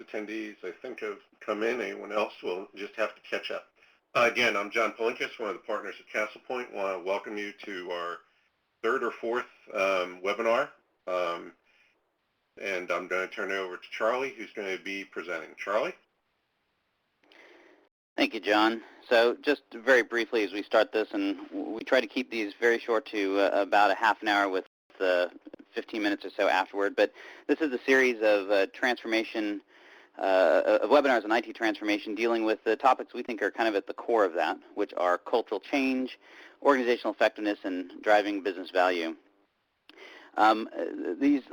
attendees, I think, have come in. Anyone else will just have to catch up. Again, I'm John Polinkas, one of the partners at CastlePointe. I want to welcome you to our third or fourth webinar. And I'm going to turn it over to Charlie, who's going to be presenting. Charlie? Thank you, John. So just very briefly as we start this, and we try to keep these very short to about a half an hour with 15 minutes or so afterward, but this is a series of transformation, of webinars on IT transformation dealing with the topics we think are kind of at the core of that, which are cultural change, organizational effectiveness, and driving business value. We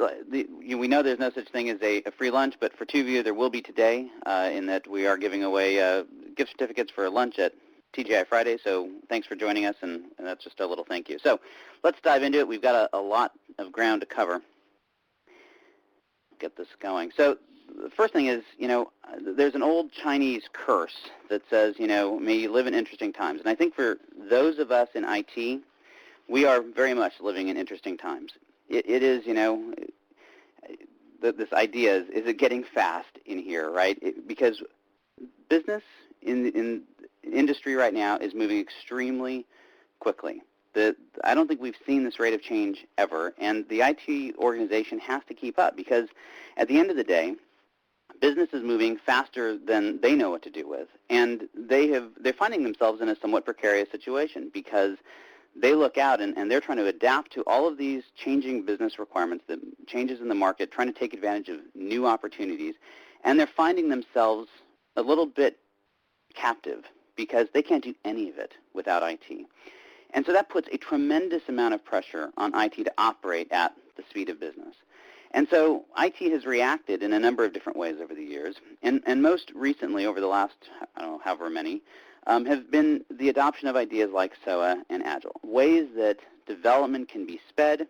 know there's no such thing as a free lunch, but for two of you there will be today in that we are giving away gift certificates for lunch at TGI Friday, so thanks for joining us, and that's just a little thank you. So let's dive into it. We've got a lot of ground to cover. Get this going. So the first thing is, there's an old Chinese curse that says, may you live in interesting times. And I think for those of us in IT, we are very much living in interesting times. It is, this idea is it getting fast in here, right? Because business in industry right now is moving extremely quickly. I don't think we've seen this rate of change ever, and the IT organization has to keep up because at the end of the day, business is moving faster than they know what to do with, and they're finding themselves in a somewhat precarious situation because they look out and they're trying to adapt to all of these changing business requirements, the changes in the market, trying to take advantage of new opportunities, and they're finding themselves a little bit captive because they can't do any of it without IT. And so that puts a tremendous amount of pressure on IT to operate at the speed of business. And so IT has reacted in a number of different ways over the years, and most recently over the last, I don't know, however many, have been the adoption of ideas like SOA and Agile, ways that development can be sped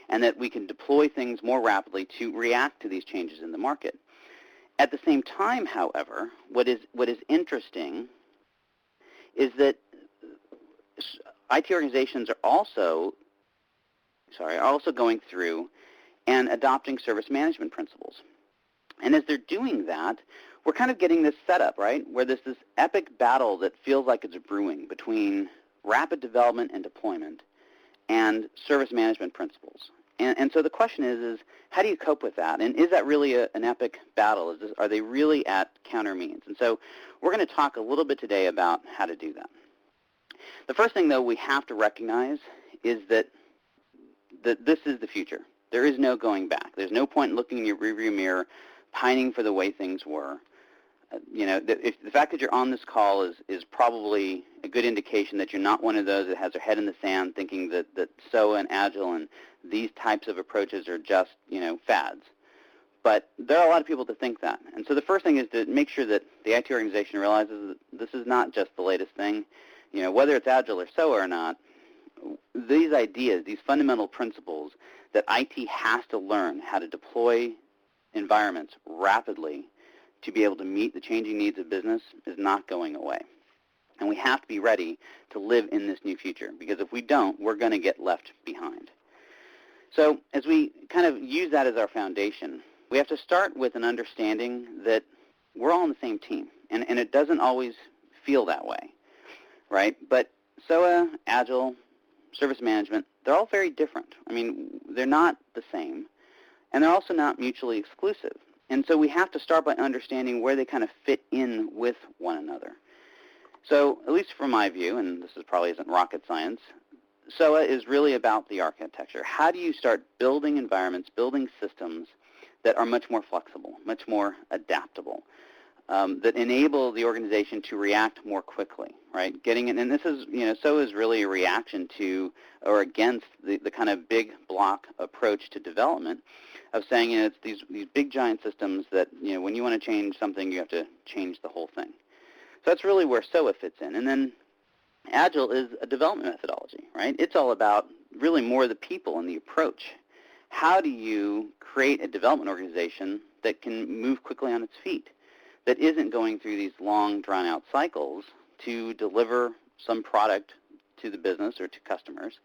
and that we can deploy things more rapidly to react to these changes in the market. At the same time, however, what is interesting is that IT organizations are also going through and adopting service management principles. And as they're doing that, we're kind of getting this setup, right, where there's this epic battle that feels like it's brewing between rapid development and deployment and service management principles. And so the question is how do you cope with that? And is that really an epic battle? Are they really at counter means? And so we're going to talk a little bit today about how to do that. The first thing, though, we have to recognize is that this is the future. There is no going back. There's no point in looking in your rearview mirror, pining for the way things were. The fact that you're on this call is probably a good indication that you're not one of those that has their head in the sand thinking that SOA and Agile and these types of approaches are just, fads. But there are a lot of people that think that. And so the first thing is to make sure that the IT organization realizes that this is not just the latest thing. Whether it's Agile or SOA or not, these ideas, these fundamental principles that IT has to learn how to deploy environments rapidly to be able to meet the changing needs of business is not going away. And we have to be ready to live in this new future, because if we don't, we're going to get left behind. So as we kind of use that as our foundation, we have to start with an understanding that we're all on the same team, and it doesn't always feel that way, right? But SOA, Agile, service management, they're all very different. I mean, they're not the same, and they're also not mutually exclusive. And so we have to start by understanding where they kind of fit in with one another. So at least from my view, and this probably isn't rocket science, SOA is really about the architecture. How do you start building environments, building systems that are much more flexible, much more adaptable, that enable the organization to react more quickly, right? And this is, SOA is really a reaction to or against the kind of big block approach to development of saying, it's these big giant systems that, when you want to change something, you have to change the whole thing. So that's really where SOA fits in. And then Agile is a development methodology, right? It's all about really more the people and the approach. How do you create a development organization that can move quickly on its feet, that isn't going through these long, drawn-out cycles to deliver some product to the business or to customers?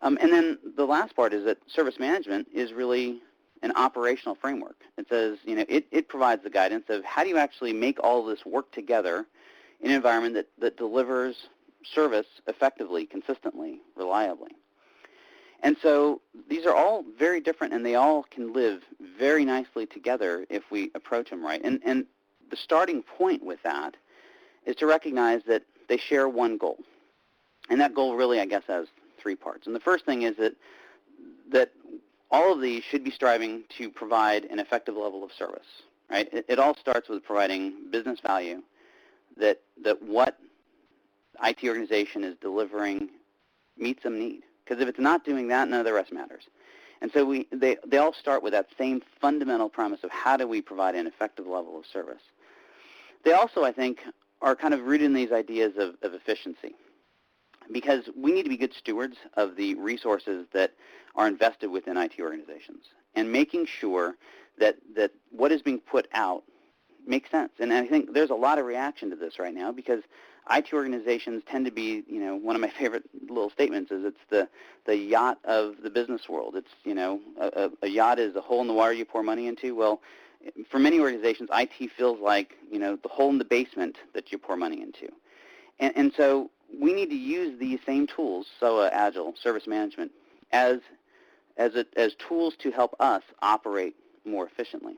And then the last part is that service management is really an operational framework. It says, it provides the guidance of how do you actually make all this work together in an environment that delivers service effectively, consistently, reliably. And so these are all very different, and they all can live very nicely together if we approach them right. And the starting point with that is to recognize that they share one goal. And that goal really, I guess, has three parts. And the first thing is that all of these should be striving to provide an effective level of service, right? It all starts with providing business value that what IT organization is delivering meets some need. Because if it's not doing that, none of the rest matters. And so they all start with that same fundamental premise of how do we provide an effective level of service. They also, I think, are kind of rooted in these ideas of efficiency, because we need to be good stewards of the resources that are invested within IT organizations and making sure that what is being put out makes sense. And I think there's a lot of reaction to this right now because IT organizations tend to be, one of my favorite little statements is it's the yacht of the business world. It's, a yacht is a hole in the water you pour money into. Well, for many organizations, IT feels like, the hole in the basement that you pour money into. And so we need to use these same tools, SOA, Agile, service management, as tools to help us operate more efficiently.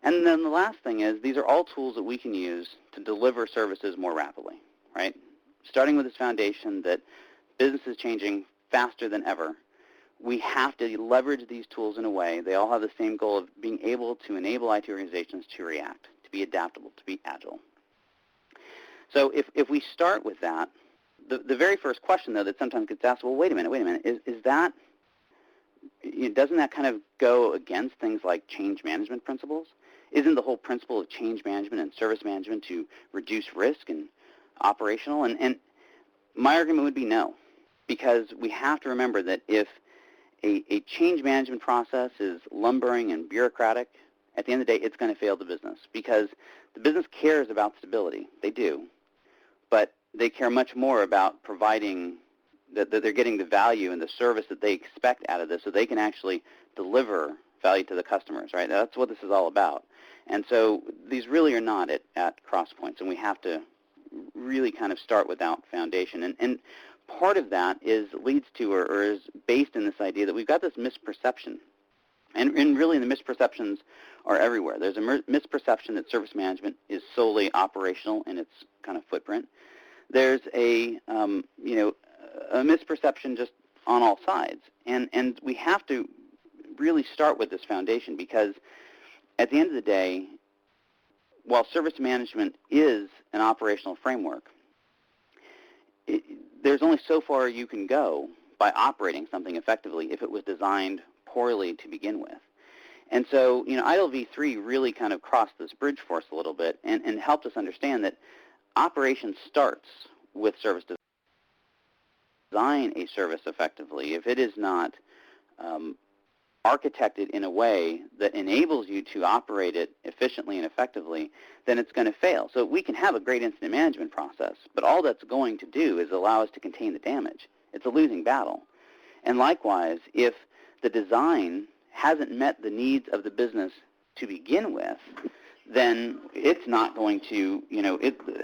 And then the last thing is these are all tools that we can use to deliver services more rapidly, right? Starting with this foundation that business is changing faster than ever, we have to leverage these tools in a way. They all have the same goal of being able to enable IT organizations to react, to be adaptable, to be agile. So if we start with that, the very first question, though, that sometimes gets asked, well, wait a minute, is that, doesn't that kind of go against things like change management principles? Isn't the whole principle of change management and service management to reduce risk and operational? And my argument would be no, because we have to remember that if a change management process is lumbering and bureaucratic, at the end of the day, it's going to fail the business because the business cares about stability. They do. But they care much more about providing that they're getting the value and the service that they expect out of this so they can actually deliver value to the customers, right? That's what this is all about. And so these really are not at cross points, and we have to really kind of start with that foundation. And part of that leads to or is based in this idea that we've got this misperception. And really the misperceptions are everywhere. There's a misperception that service management is solely operational in its kind of footprint. There's a misperception just on all sides. And we have to really start with this foundation because at the end of the day, while service management is an operational framework, there's only so far you can go by operating something effectively if it was designed poorly to begin with. And so, IDLE v3 really kind of crossed this bridge for us a little bit and helped us understand that operation starts with service design a service effectively. If it is not architected in a way that enables you to operate it efficiently and effectively, then it's going to fail. So we can have a great incident management process, but all that's going to do is allow us to contain the damage. It's a losing battle. And likewise, if the design hasn't met the needs of the business to begin with, then it's not going to,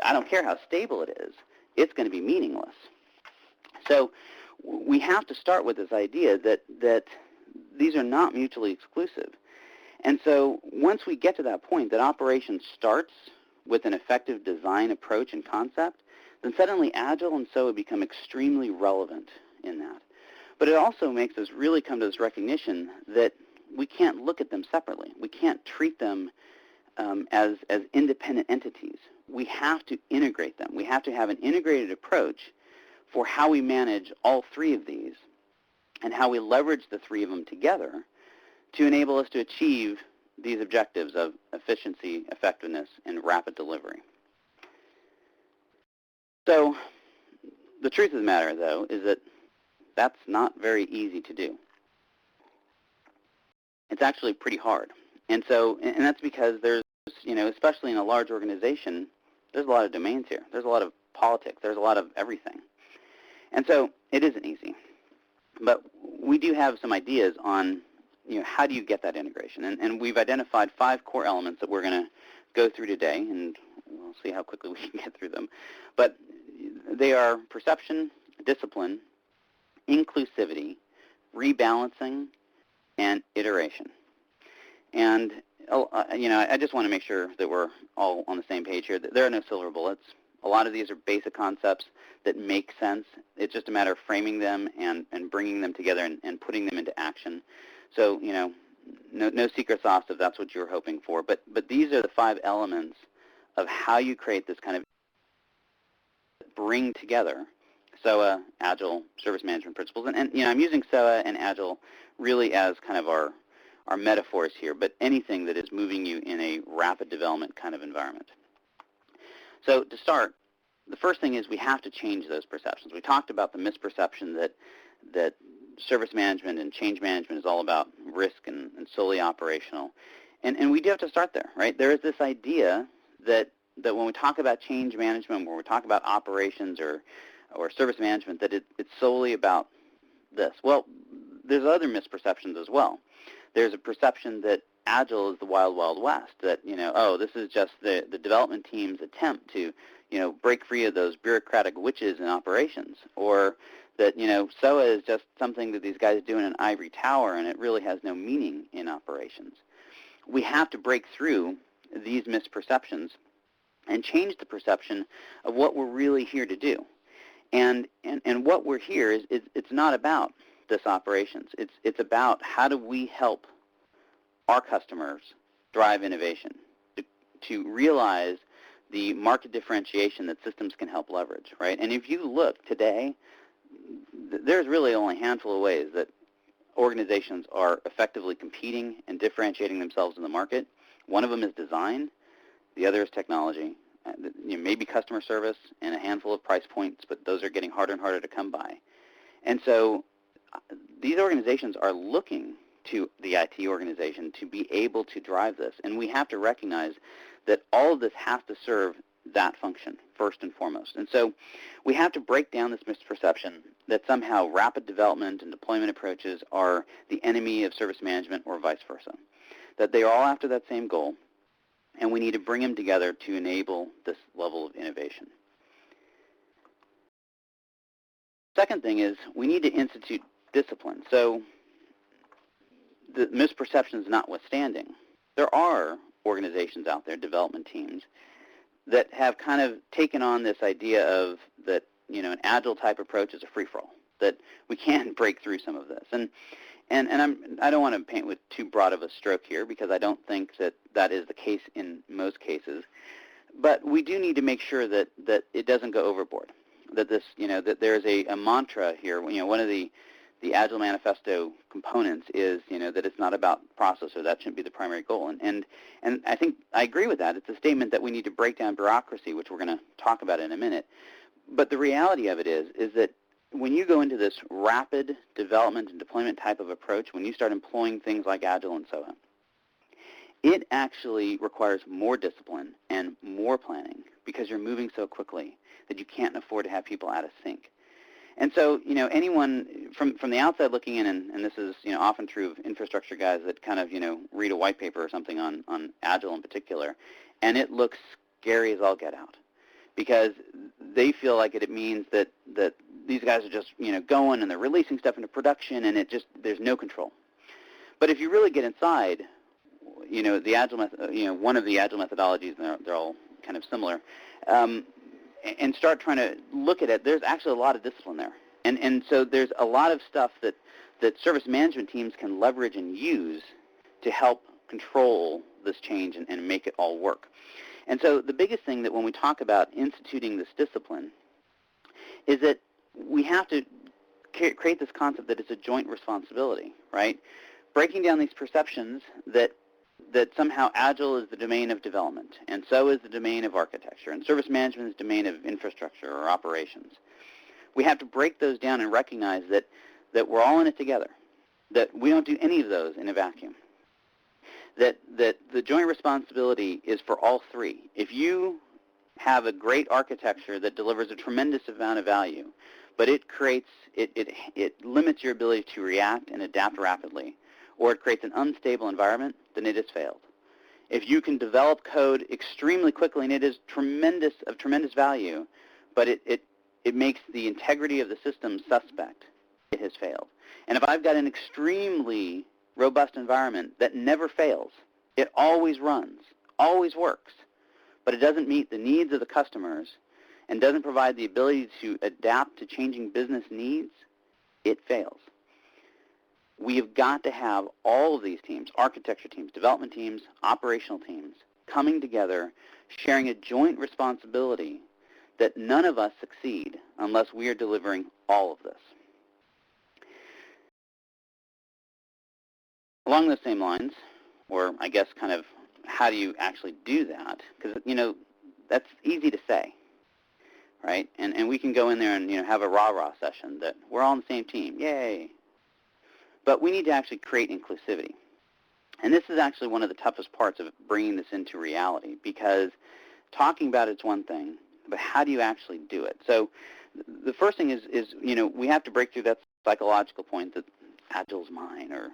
I don't care how stable it is, it's going to be meaningless. So we have to start with this idea that these are not mutually exclusive. And so once we get to that point, that operation starts with an effective design approach and concept, then suddenly Agile and SOA become extremely relevant in that. But it also makes us really come to this recognition that we can't look at them separately. We can't treat them as independent entities. We have to integrate them. We have to have an integrated approach for how we manage all three of these and how we leverage the three of them together to enable us to achieve these objectives of efficiency, effectiveness, and rapid delivery. So the truth of the matter, though, is that that's not very easy to do. It's actually pretty hard. And that's because there's, especially in a large organization, there's a lot of domains here. There's a lot of politics. There's a lot of everything. And so it isn't easy. But we do have some ideas on how do you get that integration? And we've identified 5 core elements that we're going to go through today, and we'll see how quickly we can get through them. But they are perception, discipline, inclusivity, rebalancing, and iteration. And I just want to make sure that we're all on the same page here. There are no silver bullets. A lot of these are basic concepts that make sense. It's just a matter of framing them and bringing them together and putting them into action. So, no secret sauce if that's what you're hoping for. But these are the 5 elements of how you create this kind of bring together SOA, Agile, service management principles. And I'm using SOA and Agile really as kind of our metaphors here, but anything that is moving you in a rapid development kind of environment. So to start, the first thing is we have to change those perceptions. We talked about the misperception that service management and change management is all about risk and solely operational. And we do have to start there, right? There is this idea that when we talk about change management, when we talk about operations or service management, that it's solely about this. Well, there's other misperceptions as well. There's a perception that Agile is the wild, wild west, that, this is just the development team's attempt to, break free of those bureaucratic witches in operations, or that, SOA is just something that these guys do in an ivory tower and it really has no meaning in operations. We have to break through these misperceptions and change the perception of what we're really here to do. And what we're here is it's not about this operations. It's about how do we help our customers drive innovation, to realize the market differentiation that systems can help leverage, right? And if you look today, there's really only a handful of ways that organizations are effectively competing and differentiating themselves in the market. One of them is design. The other is technology. Maybe customer service and a handful of price points, but those are getting harder and harder to come by. And so these organizations are looking to the IT organization to be able to drive this. And we have to recognize that all of this has to serve that function first and foremost. And so we have to break down this misperception that somehow rapid development and deployment approaches are the enemy of service management or vice versa, that they are all after that same goal, and we need to bring them together to enable this level of innovation. Second thing is we need to institute discipline. So the misperceptions notwithstanding, there are organizations out there, development teams, that have kind of taken on this idea of that, an Agile type approach is a free-for-all, that we can break through some of this. And I don't want to paint with too broad of a stroke here, because I don't think that is the case in most cases. But we do need to make sure that it doesn't go overboard. That this, that there's a mantra here. One of the Agile Manifesto components is, that it's not about process, or that shouldn't be the primary goal. And I think I agree with that. It's a statement that we need to break down bureaucracy, which we're going to talk about in a minute. But the reality of it is that when you go into this rapid development and deployment type of approach, when you start employing things like Agile and so on, it actually requires more discipline and more planning, because you're moving so quickly that you can't afford to have people out of sync. And so, anyone from the outside looking in, and this is, often true of infrastructure guys that kind of, read a white paper or something on Agile in particular, and it looks scary as all get out, because they feel like it means that these guys are just, going and they're releasing stuff into production, and there's no control. But if you really get inside, the Agile, one of the Agile methodologies, and they're all kind of similar, and start trying to look at it, there's actually a lot of discipline there. And so there's a lot of stuff that service management teams can leverage and use to help control this change and make it all work. And so the biggest thing that when we talk about instituting this discipline is that we have to create this concept that it's a joint responsibility, right? Breaking down these perceptions that somehow Agile is the domain of development, and so is the domain of architecture, and service management is the domain of infrastructure or operations. We have to break those down and recognize that we're all in it together, that we don't do any of those in a vacuum, that the joint responsibility is for all three. If you have a great architecture that delivers a tremendous amount of value, but it limits your ability to react and adapt rapidly, or it creates an unstable environment, then it has failed. If you can develop code extremely quickly and it is of tremendous value, but it makes the integrity of the system suspect, it has failed. And if I've got an extremely robust environment that never fails, it always runs, always works, but it doesn't meet the needs of the customers and doesn't provide the ability to adapt to changing business needs, it fails. We have got to have all of these teams, architecture teams, development teams, operational teams, coming together, sharing a joint responsibility that none of us succeed unless we are delivering all of this. Along those same lines, or I guess kind of how do you actually do that? Because, that's easy to say, right? And we can go in there and, have a rah-rah session that we're all on the same team, yay. But we need to actually create inclusivity. And this is actually one of the toughest parts of bringing this into reality, because talking about it's one thing, but how do you actually do it? So the first thing is we have to break through that psychological point that Agile's mine, or,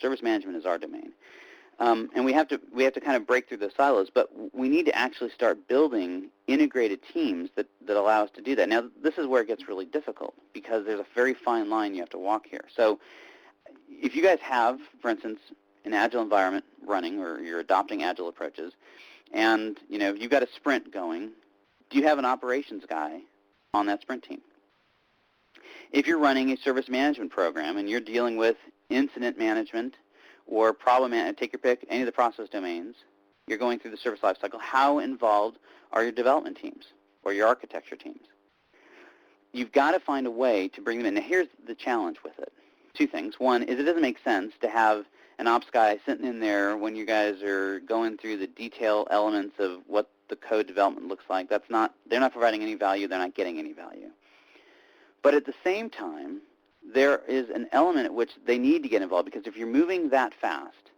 service management is our domain. And we have to kind of break through the silos, but we need to actually start building integrated teams that allow us to do that. Now, this is where it gets really difficult, because there's a very fine line you have to walk here. So if you guys have, for instance, an Agile environment running, or you're adopting Agile approaches, and you've got a sprint going, do you have an operations guy on that sprint team? If you're running a service management program and you're dealing with incident management or problem management, take your pick, any of the process domains, you're going through the service lifecycle, how involved are your development teams or your architecture teams? You've got to find a way to bring them in. Now, here's the challenge with it. Two things. One is it doesn't make sense to have an ops guy sitting in there when you guys are going through the detail elements of what the code development looks like. They're not providing any value. They're not getting any value. But at the same time, there is an element at which they need to get involved, because if you're moving that fast,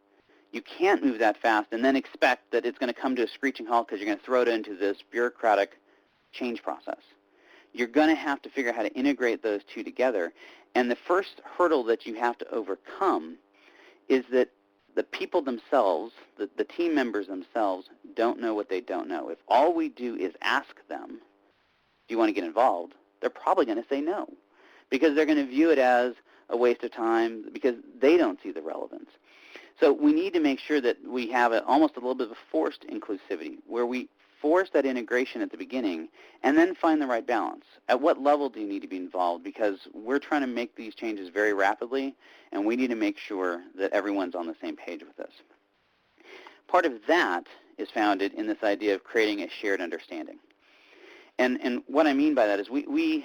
you can't move that fast and then expect that it's going to come to a screeching halt because you're going to throw it into this bureaucratic change process. You're going to have to figure out how to integrate those two together. And the first hurdle that you have to overcome is that the people themselves, the team members themselves, don't know what they don't know. If all we do is ask them, do you want to get involved, they're probably going to say no, because they're going to view it as a waste of time because they don't see the relevance. So we need to make sure that we have almost a little bit of a forced inclusivity, where we force that integration at the beginning and then find the right balance. At what level do you need to be involved? Because we're trying to make these changes very rapidly, and we need to make sure that everyone's on the same page with this. Part of that is founded in this idea of creating a shared understanding. And what I mean by that is we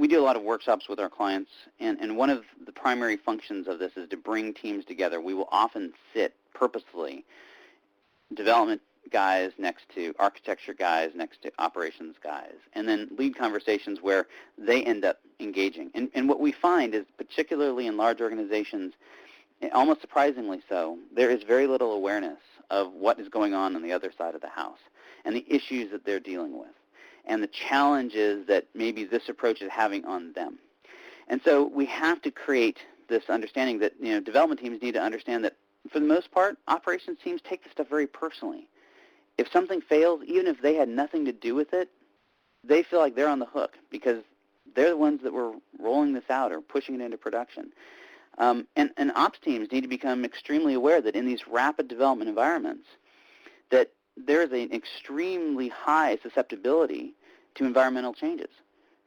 do a lot of workshops with our clients, and one of the primary functions of this is to bring teams together. We will often sit purposefully, development guys next to architecture guys next to operations guys, and then lead conversations where they end up engaging. And what we find is, particularly in large organizations, almost surprisingly so, there is very little awareness of what is going on the other side of the house and the issues that they're dealing with and the challenges that maybe this approach is having on them. And so we have to create this understanding that development teams need to understand that, for the most part, operations teams take this stuff very personally. If something fails, even if they had nothing to do with it, they feel like they're on the hook because they're the ones that were rolling this out or pushing it into production. And ops teams need to become extremely aware that in these rapid development environments, that there is an extremely high susceptibility to environmental changes,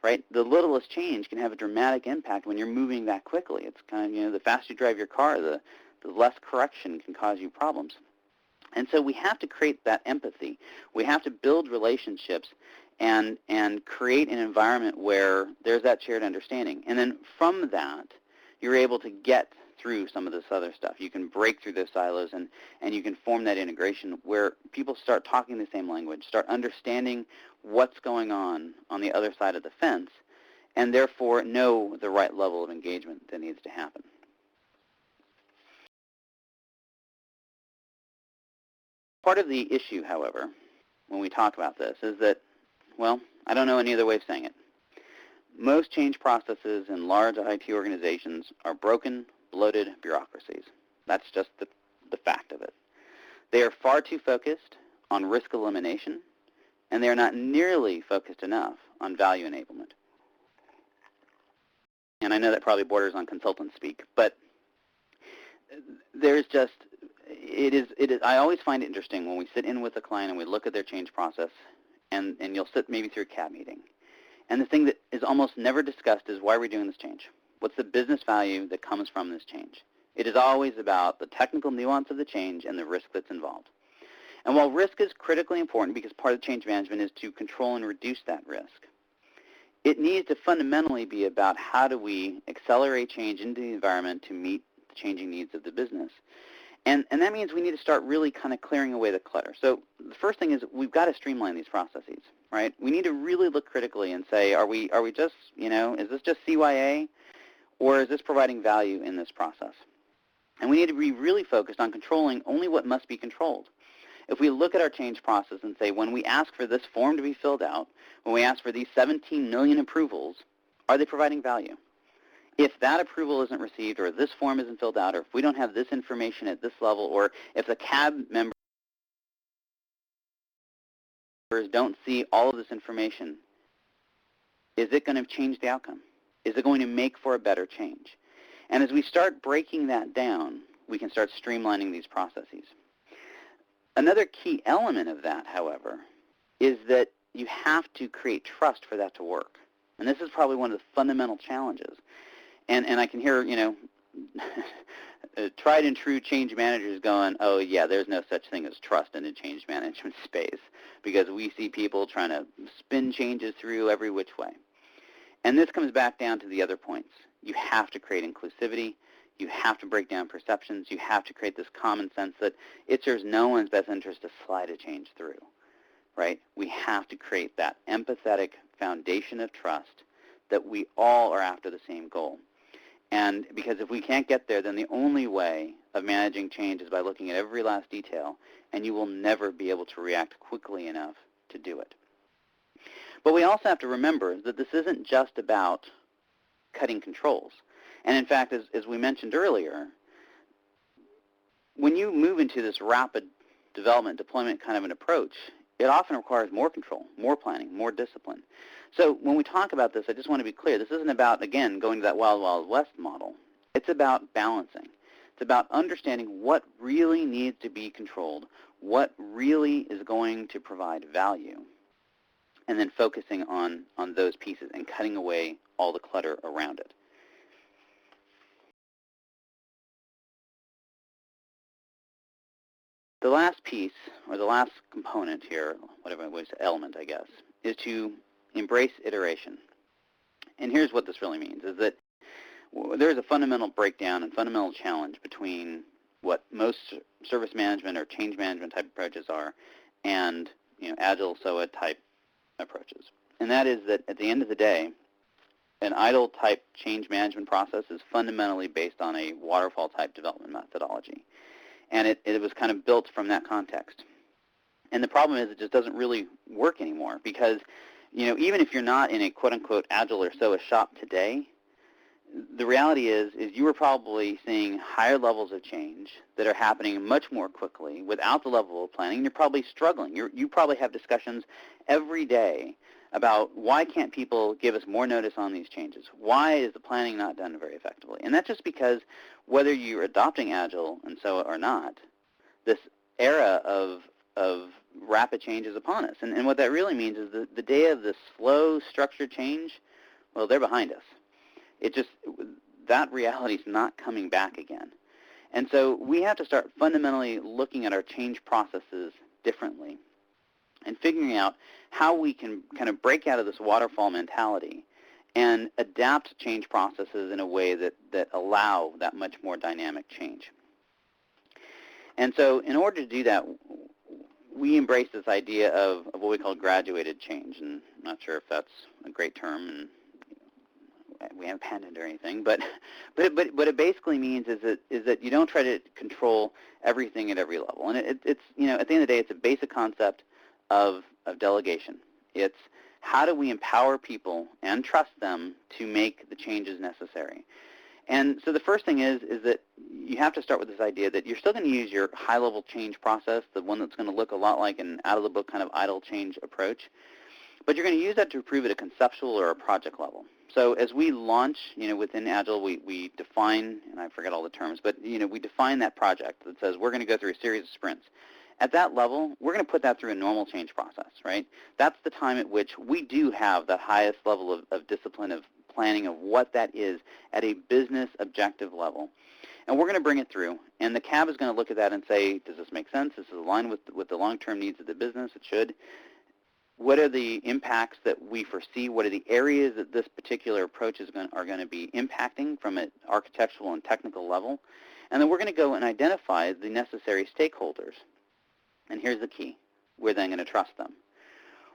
right? The littlest change can have a dramatic impact when you're moving that quickly. It's kind of, the faster you drive your car, the less correction can cause you problems. And so we have to create that empathy. We have to build relationships and create an environment where there's that shared understanding. And then from that, you're able to get through some of this other stuff. You can break through those silos and you can form that integration where people start talking the same language, start understanding what's going on the other side of the fence, and therefore know the right level of engagement that needs to happen. Part of the issue, however, when we talk about this is that, well, I don't know any other way of saying it. Most change processes in large IT organizations are broken, bloated bureaucracies. That's just the fact of it. They are far too focused on risk elimination, and they are not nearly focused enough on value enablement. And I know that probably borders on consultant speak, but there's just, it is, I always find it interesting when we sit in with a client and we look at their change process, and you'll sit maybe through a CAB meeting. And the thing that is almost never discussed is why are we doing this change? What's the business value that comes from this change? It is always about the technical nuance of the change and the risk that's involved. And while risk is critically important because part of change management is to control and reduce that risk, it needs to fundamentally be about how do we accelerate change into the environment to meet the changing needs of the business. And that means we need to start really kind of clearing away the clutter. So the first thing is we've got to streamline these processes, right? We need to really look critically and say, are we just, is this just CYA, or is this providing value in this process? And we need to be really focused on controlling only what must be controlled. If we look at our change process and say, when we ask for this form to be filled out, when we ask for these 17 million approvals, are they providing value? If that approval isn't received, or this form isn't filled out, or if we don't have this information at this level, or if the CAB members don't see all of this information, is it going to change the outcome? Is it going to make for a better change? And as we start breaking that down, we can start streamlining these processes. Another key element of that, however, is that you have to create trust for that to work. And this is probably one of the fundamental challenges. And I can hear, tried and true change managers going, oh yeah, there's no such thing as trust in the change management space, because we see people trying to spin changes through every which way. And this comes back down to the other points. You have to create inclusivity. You have to break down perceptions. You have to create this common sense that it serves no one's best interest to slide a change through, right? We have to create that empathetic foundation of trust that we all are after the same goal. And because if we can't get there, then the only way of managing change is by looking at every last detail, and you will never be able to react quickly enough to do it. But we also have to remember that this isn't just about cutting controls. And in fact, as we mentioned earlier, when you move into this rapid development, deployment kind of an approach, it often requires more control, more planning, more discipline. So when we talk about this, I just want to be clear, this isn't about, again, going to that Wild Wild West model. It's about balancing. It's about understanding what really needs to be controlled, what really is going to provide value, and then focusing on those pieces and cutting away all the clutter around it. The last piece, or the last component here, whatever way to say, element, I guess, is to embrace iteration. And here's what this really means, is that there's a fundamental breakdown and fundamental challenge between what most service management or change management type approaches are and Agile, SOA type approaches. And that is that at the end of the day, an ITIL type change management process is fundamentally based on a waterfall type development methodology. And it was kind of built from that context. And the problem is it just doesn't really work anymore because, even if you're not in a quote-unquote Agile or SOA shop today, the reality is you are probably seeing higher levels of change that are happening much more quickly without the level of planning. You're probably struggling. You probably have discussions every day about why can't people give us more notice on these changes? Why is the planning not done very effectively? And that's just because whether you're adopting Agile and SOA or not, this era of rapid change is upon us. And what that really means is the day of the slow, structured change, well, they're behind us. That reality is not coming back again. And so we have to start fundamentally looking at our change processes differently and figuring out how we can kind of break out of this waterfall mentality and adapt change processes in a way that allow that much more dynamic change. And so in order to do that, we embrace this idea of what we call graduated change. And I'm not sure if that's a great term, and we haven't patented or anything, but what it basically means is that you don't try to control everything at every level. And it's at the end of the day, it's a basic concept of delegation. It's how do we empower people and trust them to make the changes necessary. And so the first thing is that you have to start with this idea that you're still going to use your high-level change process, the one that's going to look a lot like an out-of-the-book kind of idle change approach, but you're going to use that to improve at a conceptual or a project level. So as we launch, within Agile, we define, and I forget all the terms, but, we define that project that says we're going to go through a series of sprints. At that level, we're going to put that through a normal change process, right? That's the time at which we do have the highest level of discipline, of planning of what that is at a business objective level. And we're going to bring it through, and the CAB is going to look at that and say, does this make sense? Does this align with the long-term needs of the business? It should. What are the impacts that we foresee? What are the areas that this particular approach are going to be impacting from an architectural and technical level? And then we're going to go and identify the necessary stakeholders. And here's the key. We're then going to trust them.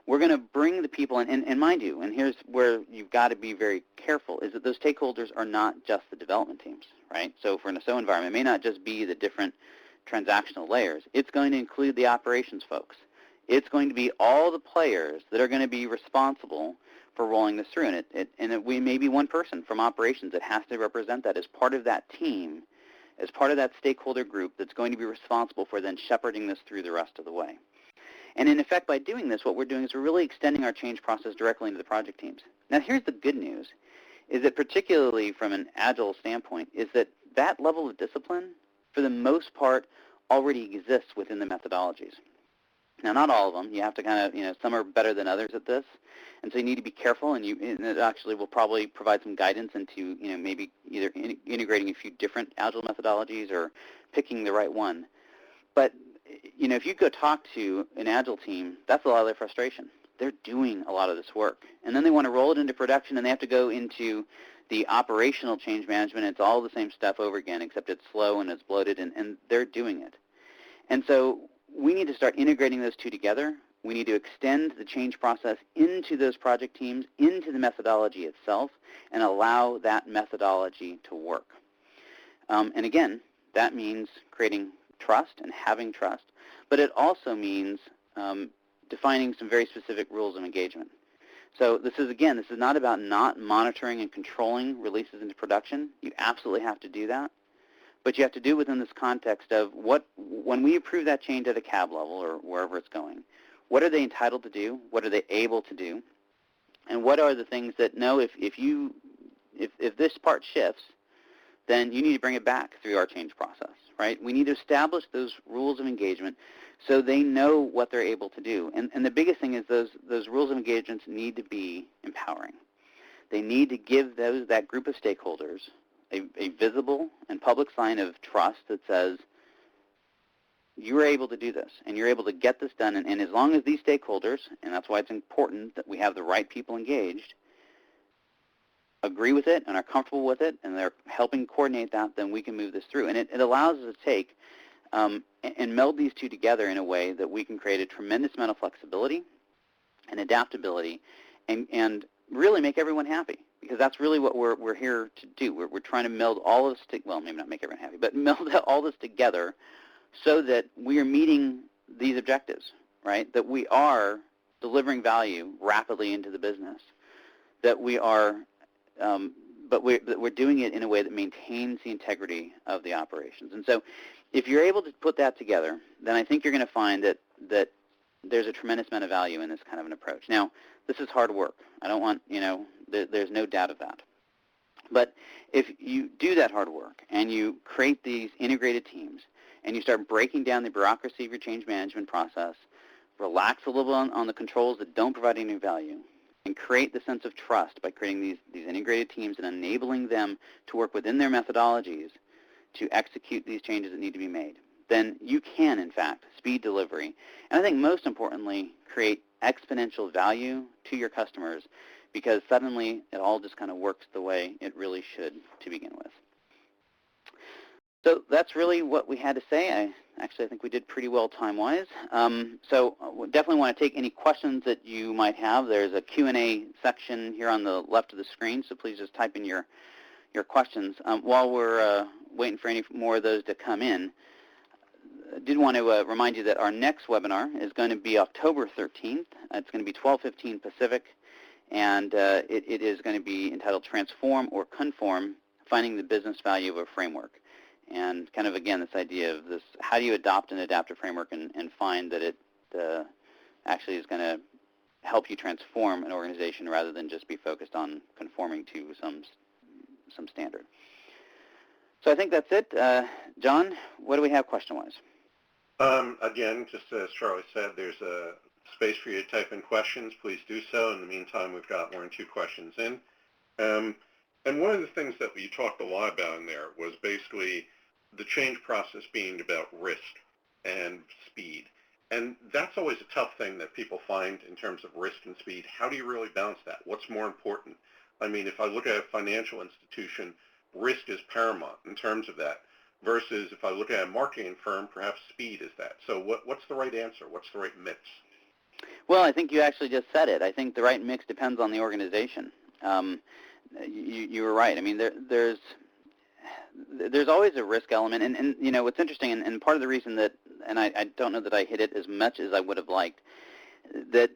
We're going to bring the people in, and mind you, and here's where you've got to be very careful, is that those stakeholders are not just the development teams, right? So for an SO environment, it may not just be the different transactional layers. It's going to include the operations folks. It's going to be all the players that are going to be responsible for rolling this through. And we may be one person from operations that has to represent that as part of that team, as part of that stakeholder group that's going to be responsible for then shepherding this through the rest of the way. And in effect, by doing this, what we're doing is we're really extending our change process directly into the project teams. Now, here's the good news, is that particularly from an Agile standpoint, is that that level of discipline, for the most part, already exists within the methodologies. Now, not all of them. You have to kind of, some are better than others at this, and so you need to be careful, and it actually will probably provide some guidance into, maybe either integrating a few different Agile methodologies or picking the right one. But, if you go talk to an Agile team, that's a lot of their frustration. They're doing a lot of this work, and then they want to roll it into production, and they have to go into the operational change management. It's all the same stuff over again, except it's slow and it's bloated, and they're doing it. And so we need to start integrating those two together. We need to extend the change process into those project teams, into the methodology itself, and allow that methodology to work. And again, that means creating trust and having trust, but it also means defining some very specific rules of engagement. So this is not about not monitoring and controlling releases into production. You absolutely have to do that. But you have to do it within this context of when we approve that change at a CAB level or wherever it's going, what are they entitled to do? What are they able to do? And what are the things that, no, if this part shifts, then you need to bring it back through our change process, right? We need to establish those rules of engagement so they know what they're able to do. And the biggest thing is those rules of engagement need to be empowering. They need to give that group of stakeholders a visible and public sign of trust that says, you're able to do this, and you're able to get this done, and as long as these stakeholders, and that's why it's important that we have the right people engaged, agree with it and are comfortable with it, and they're helping coordinate that, then we can move this through. And it allows us to take and meld these two together in a way that we can create a tremendous amount of flexibility and adaptability and really make everyone happy. Because that's really what we're here to do. We're trying to meld all of this, well, maybe not make everyone happy, but meld all this together so that we are meeting these objectives, right? That we are delivering value rapidly into the business, that we are, that we're doing it in a way that maintains the integrity of the operations. And so if you're able to put that together, then I think you're going to find that there's a tremendous amount of value in this kind of an approach. Now, this is hard work. I don't want, there's no doubt of that. But if you do that hard work and you create these integrated teams and you start breaking down the bureaucracy of your change management process, relax a little on the controls that don't provide any value, and create the sense of trust by creating these integrated teams and enabling them to work within their methodologies to execute these changes that need to be made, then you can, in fact, speed delivery. And I think most importantly, create exponential value to your customers because suddenly it all just kind of works the way it really should to begin with. So that's really what we had to say. I think we did pretty well time-wise. So we definitely want to take any questions that you might have. There's a Q&A section here on the left of the screen, so please just type in your questions. While we're waiting for any more of those to come in, I did want to remind you that our next webinar is going to be October 13th. It's going to be 12:15 Pacific, and it is going to be entitled Transform or Conform, finding the business value of a framework. And kind of, again, this idea of this, how do you adopt and adapt a framework and find that it actually is going to help you transform an organization rather than just be focused on conforming to some standard. So I think that's it. John, what do we have question-wise? Again, just as Charlie said, there's a space for you to type in questions. Please do so. In the meantime, we've got more than 2 questions in. And one of the things that we talked a lot about in there was basically the change process being about risk and speed. And that's always a tough thing that people find in terms of risk and speed. How do you really balance that? What's more important? I mean, if I look at a financial institution, risk is paramount in terms of that, versus if I look at a marketing firm, perhaps speed is that. So what's the right answer? What's the right mix? Well, I think you actually just said it. I think the right mix depends on the organization. You were right. I mean, there's always a risk element, and you know what's interesting, and part of the reason that, and I don't know that I hit it as much as I would have liked, that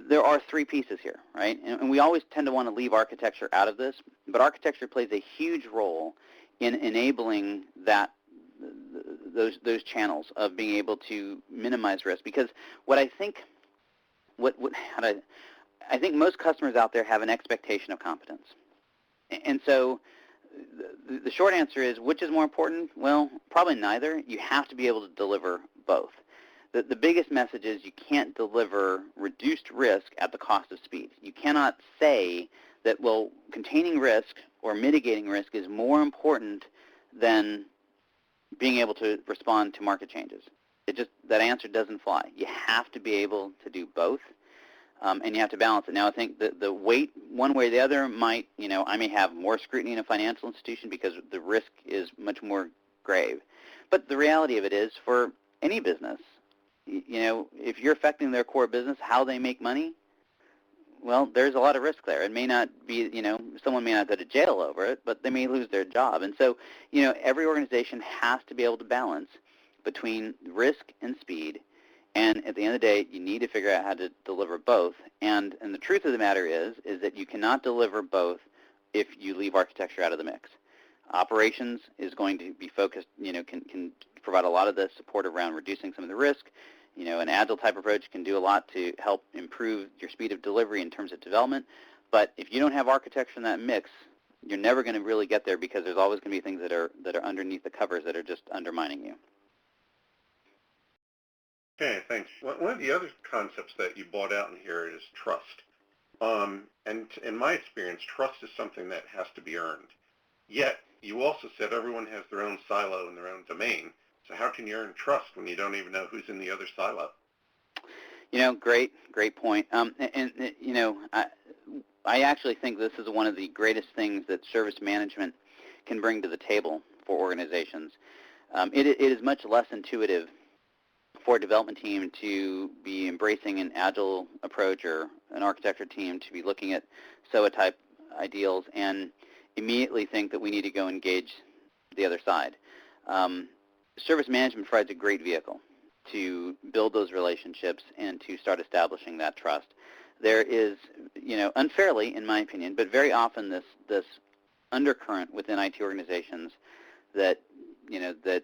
there are 3 pieces here, right? And we always tend to want to leave architecture out of this, but architecture plays a huge role in enabling that those channels of being able to minimize risk. Because what I think, I think most customers out there have an expectation of competence. And so the short answer is, which is more important? Well, probably neither. You have to be able to deliver both. The biggest message is you can't deliver reduced risk at the cost of speed. You cannot say that, well, containing risk or mitigating risk is more important than being able to respond to market changes. That answer doesn't fly. You have to be able to do both. And you have to balance it. Now, I think the weight, one way or the other, might, you know, I may have more scrutiny in a financial institution because the risk is much more grave. But the reality of it is, for any business, you know, if you're affecting their core business, how they make money, well, there's a lot of risk there. It may not be, you know, someone may not go to jail over it, but they may lose their job. And so, you know, every organization has to be able to balance between risk and speed. And at the end of the day, you need to figure out how to deliver both. And the truth of the matter is that you cannot deliver both if you leave architecture out of the mix. Operations is going to be focused, you know, can provide a lot of the support around reducing some of the risk. You know, an agile type approach can do a lot to help improve your speed of delivery in terms of development. But if you don't have architecture in that mix, you're never going to really get there, because there's always going to be things that are underneath the covers that are just undermining you. Okay, thanks. One of the other concepts that you brought out in here is trust. And in my experience, trust is something that has to be earned. Yet, you also said everyone has their own silo and their own domain. So how can you earn trust when you don't even know who's in the other silo? You know, great point. And you know, I actually think this is one of the greatest things that service management can bring to the table for organizations. It is much less intuitive for a development team to be embracing an agile approach, or an architecture team to be looking at SOA-type ideals and immediately think that we need to go engage the other side. Service management provides a great vehicle to build those relationships and to start establishing that trust. There is, you know, unfairly, in my opinion, but very often this undercurrent within IT organizations that, you know, that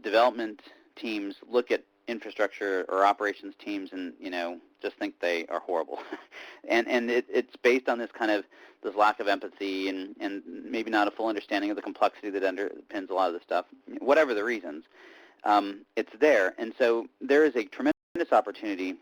development teams look at infrastructure or operations teams and, you know, just think they are horrible. and it's based on this kind of this lack of empathy and maybe not a full understanding of the complexity that underpins a lot of the stuff. Whatever the reasons, it's there. And so there is a tremendous opportunity,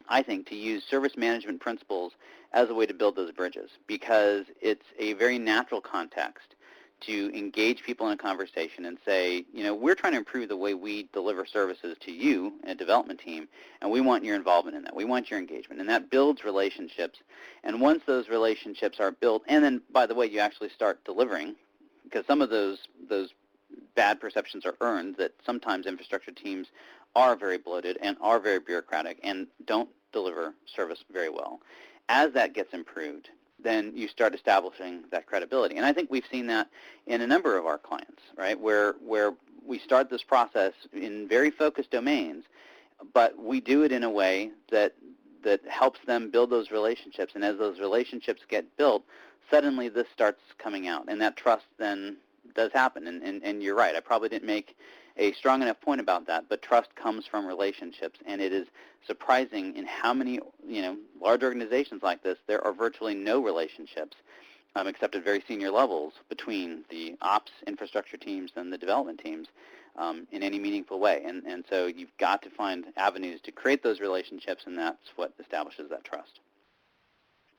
I think, to use service management principles as a way to build those bridges, because it's a very natural context to engage people in a conversation and say, you know, we're trying to improve the way we deliver services to you in a development team, and we want your involvement in that. We want your engagement. And that builds relationships. And once those relationships are built, and then, by the way, you actually start delivering, because some of those bad perceptions are earned, that sometimes infrastructure teams are very bloated and are very bureaucratic and don't deliver service very well. As that gets improved, then you start establishing that credibility. And I think we've seen that in a number of our clients, right, where we start this process in very focused domains, but we do it in a way that helps them build those relationships. And as those relationships get built, suddenly this starts coming out, and that trust then does happen, and you're right. I probably didn't make a strong enough point about that, but trust comes from relationships, and it is surprising in how many, large organizations like this, there are virtually no relationships, except at very senior levels, between the ops infrastructure teams and the development teams in any meaningful way. And so you've got to find avenues to create those relationships, and that's what establishes that trust.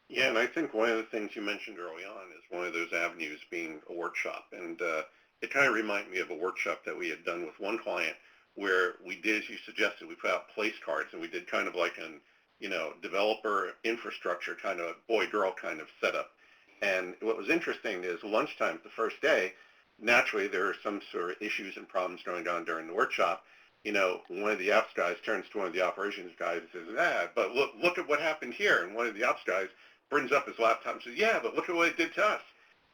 Yeah, and I think one of the things you mentioned early on is one of those avenues being a workshop. And it kind of reminded me of a workshop that we had done with one client where we did, as you suggested, we put out place cards, and we did kind of like an, developer infrastructure kind of boy-girl kind of setup. And what was interesting is lunchtime the first day, naturally there are some sort of issues and problems going on during the workshop. One of the ops guys turns to one of the operations guys and says, but look at what happened here. And one of the ops guys brings up his laptop and says, yeah, but look at what it did to us.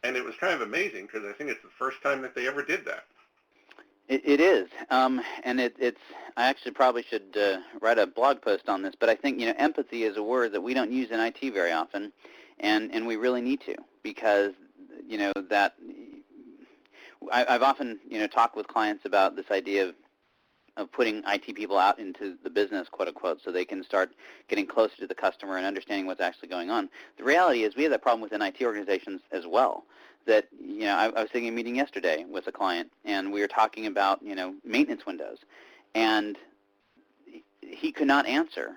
And it was kind of amazing because I think it's the first time that they ever did that. It is, and it's. I actually probably should write a blog post on this, but I think empathy is a word that we don't use in IT very often, and we really need to, because that I've often talked with clients about this idea of putting IT people out into the business, quote unquote, so they can start getting closer to the customer and understanding what's actually going on. The reality is we have that problem within IT organizations as well. That I was sitting in a meeting yesterday with a client, and we were talking about maintenance windows, and he could not answer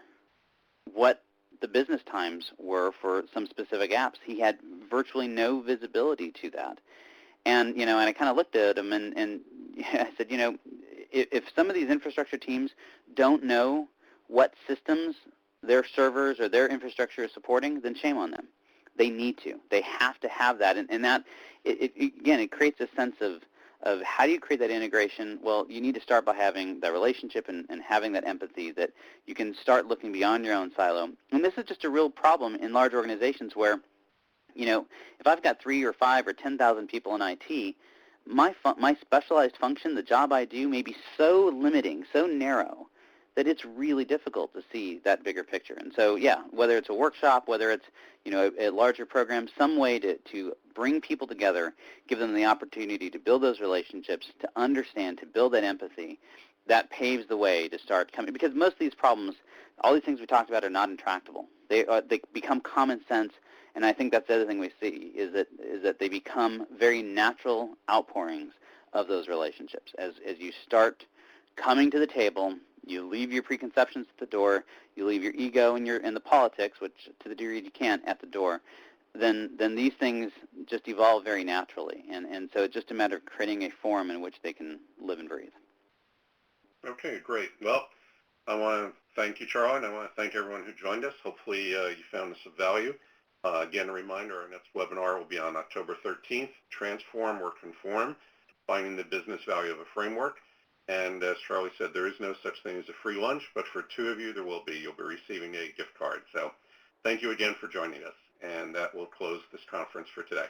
what the business times were for some specific apps. He had virtually no visibility to that, and and I kind of looked at him and I said, if some of these infrastructure teams don't know what systems their servers or their infrastructure is supporting, then shame on them. They need to. They have to have that. And that, again, it creates a sense of how do you create that integration? Well, you need to start by having that relationship and having that empathy, that you can start looking beyond your own silo. And this is just a real problem in large organizations where, if I've got 3 or 5 or 10,000 people in IT, my specialized function, the job I do, may be so limiting, so narrow, that it's really difficult to see that bigger picture. And so, yeah, whether it's a workshop, whether it's a larger program, some way to bring people together, give them the opportunity to build those relationships, to understand, to build that empathy, that paves the way to start coming. Because most of these problems, all these things we talked about, are not intractable. They become common sense. And I think that's the other thing we see is that they become very natural outpourings of those relationships. As you start coming to the table, you leave your preconceptions at the door, you leave your ego and the politics, which to the degree you can, at the door, then these things just evolve very naturally. And so it's just a matter of creating a forum in which they can live and breathe. Okay, great. Well, I want to thank you, Charlie, and I want to thank everyone who joined us. Hopefully you found this of value. Again, a reminder, our next webinar will be on October 13th, Transform or Conform, Finding the Business Value of a Framework. And as Charlie said, there is no such thing as a free lunch, but for 2 of you there will be. You'll be receiving a gift card. So thank you again for joining us. And that will close this conference for today.